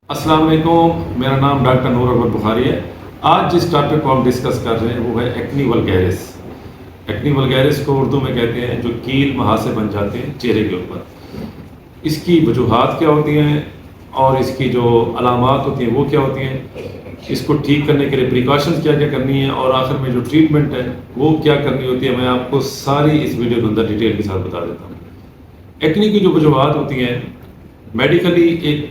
السلام علیکم، میرا نام ڈاکٹر نور اکبر بخاری ہے۔ آج جس ٹاپک کو ہم ڈسکس کر رہے ہیں وہ ہے ایکنی ولگیرس۔ ایکنی ولگیرس کو اردو میں کہتے ہیں جو کیل مہاسے بن جاتے ہیں چہرے کے اوپر۔ اس کی وجوہات کیا ہوتی ہیں اور اس کی جو علامات ہوتی ہیں وہ کیا ہوتی ہیں، اس کو ٹھیک کرنے کے لیے پریکاشنز کیا کیا کرنی ہے، اور آخر میں جو ٹریٹمنٹ ہے وہ کیا کرنی ہوتی ہے، میں آپ کو ساری اس ویڈیو کے اندر ڈیٹیل کے ساتھ بتا دیتا ہوں۔ ایکنی کی جو وجوہات ہوتی ہیں، میڈیکلی ایک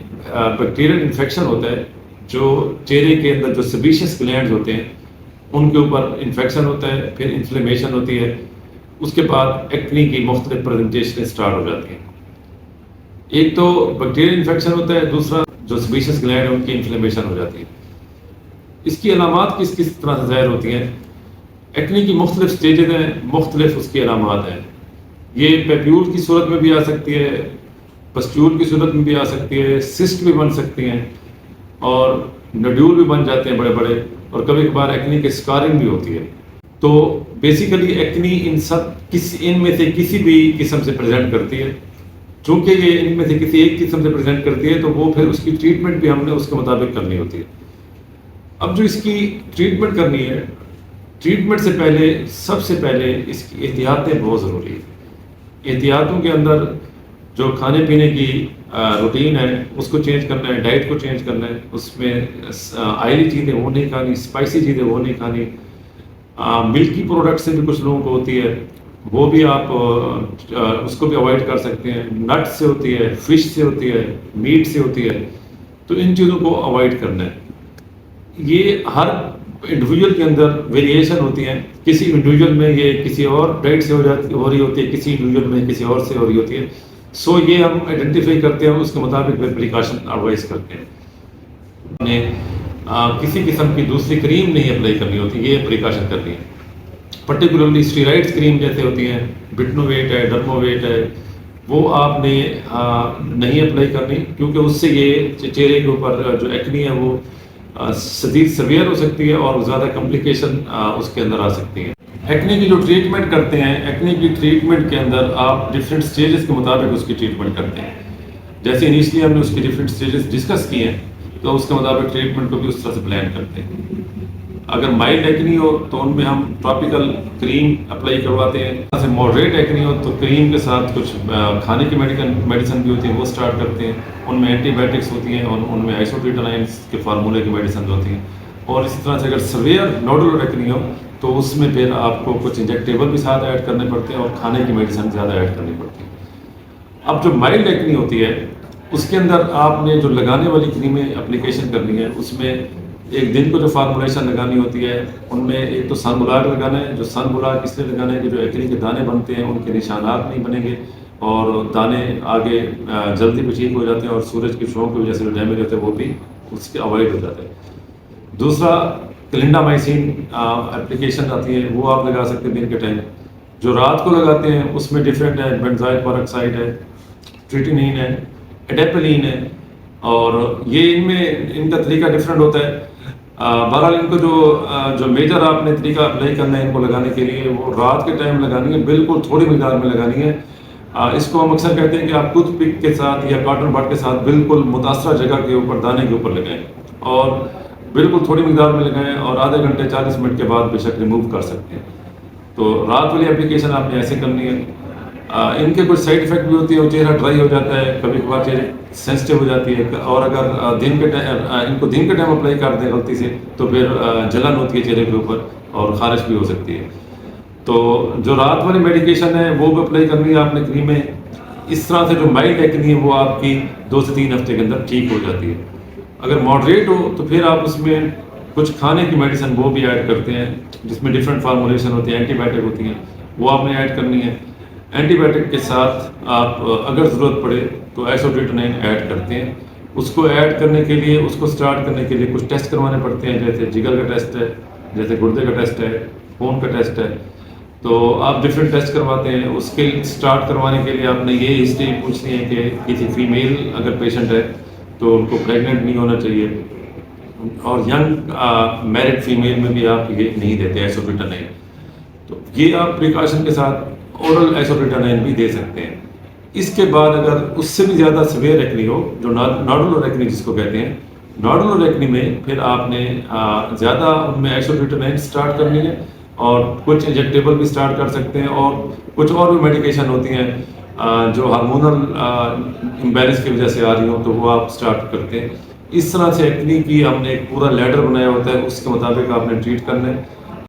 بیکٹیریل انفیکشن ہوتا ہے جو چہرے کے اندر جو سیبیشس گلینڈز ہوتے ہیں ان کے اوپر انفیکشن ہوتا ہے، پھر انفلیمیشن ہوتی ہے، اس کے بعد ایکنی کی مختلف پریزنٹیشنیں سٹارٹ ہو جاتی ہیں۔ ایک تو بیکٹیریل انفیکشن ہوتا ہے، دوسرا جو سیبیشس گلینڈ ہے ان کی انفلیمیشن ہو جاتی ہے۔ اس کی علامات کس کس طرح سے ظاہر ہوتی ہیں؟ ایکنی کی مختلف سٹیجز ہیں، مختلف اس کی علامات ہیں۔ یہ پیپیول کی صورت میں بھی آ سکتی ہے، پسٹیول کی صورت میں بھی آ سکتی ہے، سسٹ بھی بن سکتی ہیں، اور نڈیول بھی بن جاتے ہیں بڑے بڑے، اور کبھی کبھار ایکنی کے اسکارنگ بھی ہوتی ہے۔ تو بیسیکلی ایکنی ان میں سے کسی بھی قسم سے پریزنٹ کرتی ہے۔ چونکہ یہ ان میں سے کسی ایک قسم سے پریزنٹ کرتی ہے تو وہ پھر اس کی ٹریٹمنٹ بھی ہم نے اس کے مطابق کرنی ہوتی ہے۔ اب جو اس کی ٹریٹمنٹ کرنی ہے، ٹریٹمنٹ سے پہلے سب سے پہلے اس کی احتیاطیں بہت ضروری ہیں۔ احتیاطوں کے اندر جو کھانے پینے کی روٹین ہے اس کو چینج کرنا ہے، ڈائٹ کو چینج کرنا ہے، اس میں آئلی چیزیں وہ نہیں کھانی، اسپائسی چیزیں وہ نہیں کھانی۔ ملکی پروڈکٹ سے بھی کچھ لوگوں کو ہوتی ہے، وہ بھی آپ اس کو بھی اوائڈ کر سکتے ہیں۔ نٹ سے ہوتی ہے، فش سے ہوتی ہے، میٹ سے ہوتی ہے، تو ان چیزوں کو اوائڈ کرنا ہے۔ یہ ہر انڈیویجول کے اندر ویریشن ہوتی ہیں، کسی انڈیویجول میں یہ کسی اور ڈائٹ سے ہو رہی ہوتی ہے، کسی انڈیویجول میں کسی اور سے ہو رہی ہوتی ہے۔ سو یہ ہم آئیڈینٹیفائی کرتے ہیں، اس کے مطابق پھر پریکاشن ایڈوائز کرتے ہیں۔ نے کسی قسم کی دوسری کریم نہیں اپلائی کرنی ہوتی، یہ پریکاشن کرنی ہے۔ پرٹیکولرلی اسٹیرائڈس کریم جیسے ہوتی ہیں، بٹنوویٹ ہے، ڈرموویٹ ہے، وہ آپ نے نہیں اپلائی کرنی، کیونکہ اس سے یہ چہرے کے اوپر جو ایکنی ہے وہ شدید سیویئر ہو سکتی ہے اور زیادہ کمپلیکیشن اس کے اندر آ سکتی ہیں۔ ایکنی کی جو ٹریٹمنٹ کرتے ہیں، ایکنی کی ٹریٹمنٹ کے اندر آپ ڈفرینٹ سٹیجز کے مطابق اس کی ٹریٹمنٹ کرتے ہیں۔ جیسے انیشلی ہم نے اس کی ڈفرینٹ سٹیجز ڈسکس کی ہیں، تو اس کے مطابق ٹریٹمنٹ کو بھی اس طرح سے پلان کرتے ہیں۔ اگر مائلڈ ایکنی ہو تو ان میں ہم ٹاپیکل کریم اپلائی کرواتے ہیں۔ جیسے ماڈریٹ ایکنی ہو تو کریم کے ساتھ کچھ کھانے کی میڈیسن بھی ہوتی ہیں، وہ اسٹارٹ کرتے ہیں۔ ان میں اینٹی بایوٹکس ہوتی ہیں اور ان میں آئسوٹریٹنائنس کے فارمولے کی میڈیسن ہوتی ہیں۔ اور اسی طرح سے اگر سویئر نوڈولر ایکنی ہو تو اس میں پھر آپ کو کچھ انجیکٹیبل بھی ساتھ ایڈ کرنے پڑتے ہیں اور کھانے کی میڈیسن زیادہ ایڈ کرنی پڑتی ہے۔ اب جو مائلڈ ایکنی ہوتی ہے اس کے اندر آپ نے جو لگانے والی کریمیں اپلیکیشن کرنی ہے، اس میں ایک دن کو جو فارمولیشن لگانی ہوتی ہے، ان میں ایک تو سن بلاک لگانا ہے۔ جو سن بلاک اس لیے لگانا ہے کہ جو ایکنی کے دانے بنتے ہیں ان کے نشانات نہیں بنیں گے اور دانے آگے جلدی بچیک ہو جاتے ہیں، اور سورج کی شعاؤں کی وجہ سے جو ڈیمیج ہوتے ہیں وہ بھی اس کے اوائڈ ہو جاتے ہیں۔ دوسرا کلینڈامائسین اپلیکیشن آتی ہے، وہ آپ لگا سکتے ہیں دن کے ٹائم۔ جو رات کو لگاتے ہیں اس میں ڈفرینٹ ہے، بینزائل پیروکسائڈ ہے، ٹریٹینین ہے، ایڈیپلین ہے، اور یہ ان کا طریقہ ڈفرینٹ ہوتا ہے۔ بہرحال ان کو جو میجر آپ نے طریقہ اپلائی کرنا ہے ان کو لگانے کے لیے، وہ رات کے ٹائم لگانی ہے، بالکل تھوڑی مقدار میں لگانی ہے۔ اس کو ہم اکثر کہتے ہیں کہ آپ ٹوتھ پک کے ساتھ یا کاٹن بڈ کے ساتھ بالکل متاثرہ جگہ کے اوپر، دانے کے اوپر لگائیں، اور بالکل تھوڑی مقدار میں لگائیں، اور آدھے گھنٹے 40 منٹ کے بعد بے شک ریموو کر سکتے ہیں۔ تو رات والی اپلیکیشن آپ نے ایسے کرنی ہے۔ ان کے کچھ سائڈ افیکٹ بھی ہوتی ہے، وہ چہرہ ڈرائی ہو جاتا ہے، کبھی کبھار چہرے سینسٹیو ہو جاتی ہے، اور اگر ان کو دن کے ٹائم اپلائی کر دیں غلطی سے تو پھر جلن ہوتی ہے چہرے کے اوپر اور خارش بھی ہو سکتی ہے۔ تو جو رات والی میڈیکیشن ہے وہ بھی اپلائی کرنی ہے آپ نے کریمیں۔ اس طرح سے جو مائلڈ ایکنی ہے وہ آپ کی 2 سے 3 ہفتے کے اندر ٹھیک ہو جاتی ہے۔ اگر ماڈریٹ ہو تو پھر آپ اس میں کچھ کھانے کی میڈیسن وہ بھی ایڈ کرتے ہیں، جس میں ڈفرینٹ فارمولیشن ہوتی ہے، اینٹی بایوٹک ہوتی ہیں، وہ آپ نے ایڈ کرنی ہے۔ اینٹی بایوٹک کے ساتھ آپ اگر ضرورت پڑے تو آئسوٹریٹنائن ایڈ کرتے ہیں۔ اس کو ایڈ کرنے کے لیے، اس کو سٹارٹ کرنے کے لیے کچھ ٹیسٹ کروانے پڑتے ہیں، جیسے جگر کا ٹیسٹ ہے، جیسے گردے کا ٹیسٹ ہے، خون کا ٹیسٹ ہے۔ تو آپ ڈفرینٹ ٹیسٹ کرواتے ہیں۔ اس کے سٹارٹ کروانے کے لیے آپ نے یہ ہسٹری پوچھنی ہے کہ کسی فیمیل اگر پیشنٹ ہے تو ان کو پریگننٹ نہیں ہونا چاہیے، اور ینگ میرڈ فیمیل میں بھی آپ یہ نہیں دیتے آئسوٹریٹنائن۔ تو یہ آپ پریکاشن کے ساتھ اورل آئسوٹریٹنائن بھی دے سکتے ہیں۔ اس کے بعد اگر اس سے بھی زیادہ سویئر ایکنی ہو، جو ناڈولر ایکنی جس کو کہتے ہیں، ناڈولر ایکنی میں پھر آپ نے زیادہ ان میں ایکسوبیوٹامائن اسٹارٹ کرنی ہے، اور کچھ انجیکٹیبل بھی اسٹارٹ کر سکتے ہیں، اور کچھ اور بھی میڈیکیشن ہوتی ہیں جو ہارمونل امبیلنس کی وجہ سے آ رہی ہوں تو وہ آپ اسٹارٹ کرتے ہیں۔ اس طرح سے ایکنی کی ہم نے ایک پورا لیڈر بنایا ہوتا ہے، اس کے مطابق آپ نے ٹریٹ کرنا ہے۔